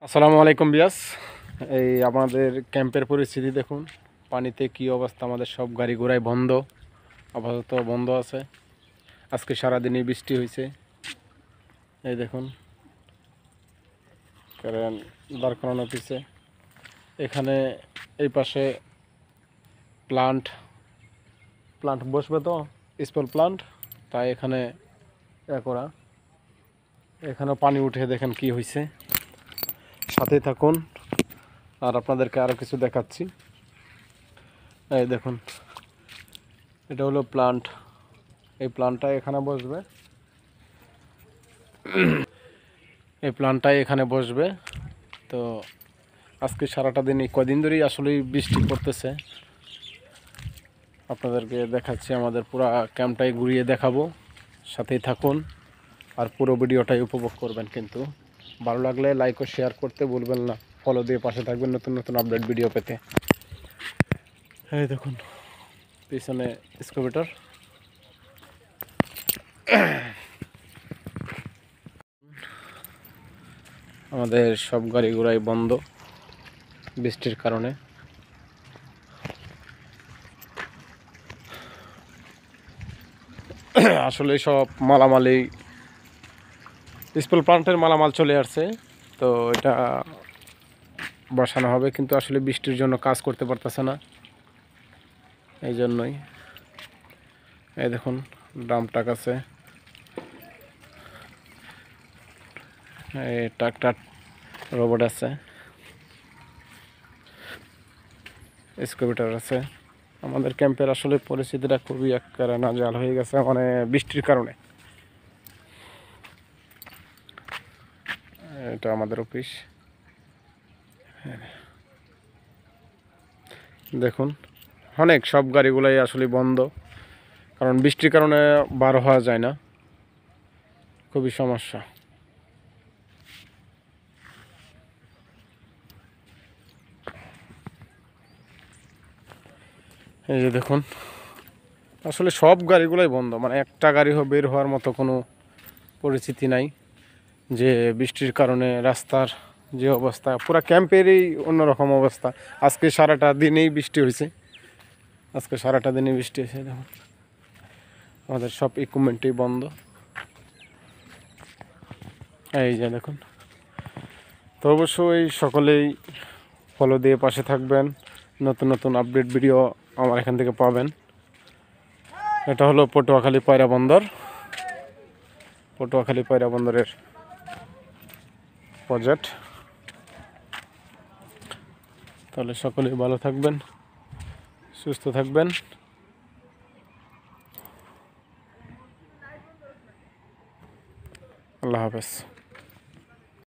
আসসালামু আলাইকুম বিয়াস। এই আমাদের ক্যাম্পের পরিস্থিতি দেখুন, পানিতে কি অবস্থা। আমাদের সব গাড়ি ঘোড়াই বন্ধ, আপাতত বন্ধ আছে। আজকে সারাদিনই বৃষ্টি হয়েছে। এই দেখুন কারণ দাঁড় করানো পিছে এখানে এই পাশে প্লান্ট বসবে তো, স্পল প্লান্ট, তাই এখানে করা। এখানেও পানি উঠে দেখেন কি হয়েছে। সাথে থাকুন আর আপনাদেরকে আরও কিছু দেখাচ্ছি। এই দেখুন, এটা হলো প্লান্ট। এই প্লান্টটা এখানে বসবে, এই প্লান্টটাই এখানে বসবে। তো আজকে সারাটা দিন, কদিন ধরেই আসলে বৃষ্টি পড়তেছে। আপনাদেরকে দেখাচ্ছি, আমাদের পুরো ক্যাম্পটাই ঘুরিয়ে দেখাবো। সাথেই থাকুন আর পুরো ভিডিওটাই উপভোগ করবেন। কিন্তু ভালো লাগলে লাইক ও শেয়ার করতে ভুলবেন না। ফলো দিয়ে পাশে থাকবেন নতুন নতুন আপডেট ভিডিও পেতে। এই দেখুন পিছনে স্কুবিটার। আমাদের সব গাড়ি ঘোড়াই বন্ধ বৃষ্টির কারণে। আসলে সব মালামালি স্কুল প্লান্টের মালামাল চলে আসছে, তো এটা বসানো হবে, কিন্তু আসলে বৃষ্টির জন্য কাজ করতে পারতেছে না। এই জন্যই এই দেখুন ড্রাম টাক আছে, এই ট্রাক্টর রোবট আছে, স্কুবিটার আছে। আমাদের ক্যাম্পের আসলে পরিস্থিতিটা খুবই একেবারে নাজেহাল হয়ে গেছে, মানে বৃষ্টির কারণে। এটা আমাদের অফিস। দেখুন অনেক সব গাড়িগুলাই আসলে বন্ধ, কারণ বৃষ্টির কারণে বার হওয়া যায় না, খুবই সমস্যা। এই যে দেখুন, আসলে সব গাড়িগুলোই বন্ধ, মানে একটা গাড়ি বের হওয়ার মতো কোনো পরিস্থিতি নাই। যে বৃষ্টির কারণে রাস্তার যে অবস্থা, পুরো ক্যাম্পেরই অন্যরকম অবস্থা। আজকে সারাটা দিনেই বৃষ্টি হয়েছে, দেখুন আমাদের সব ইকুইপমেন্টই বন্ধ। এই যে দেখুন, তো অবশ্যই সকলেই ফলো দিয়ে পাশে থাকবেন। নতুন নতুন আপডেট ভিডিও আমার এখান থেকে পাবেন। এটা হলো পটুয়াখালী পায়রা বন্দরের প্রজেক্ট। তাহলে সকলেই ভালো থাকবেন, সুস্থ থাকবেন। আল্লাহ হাফেজ।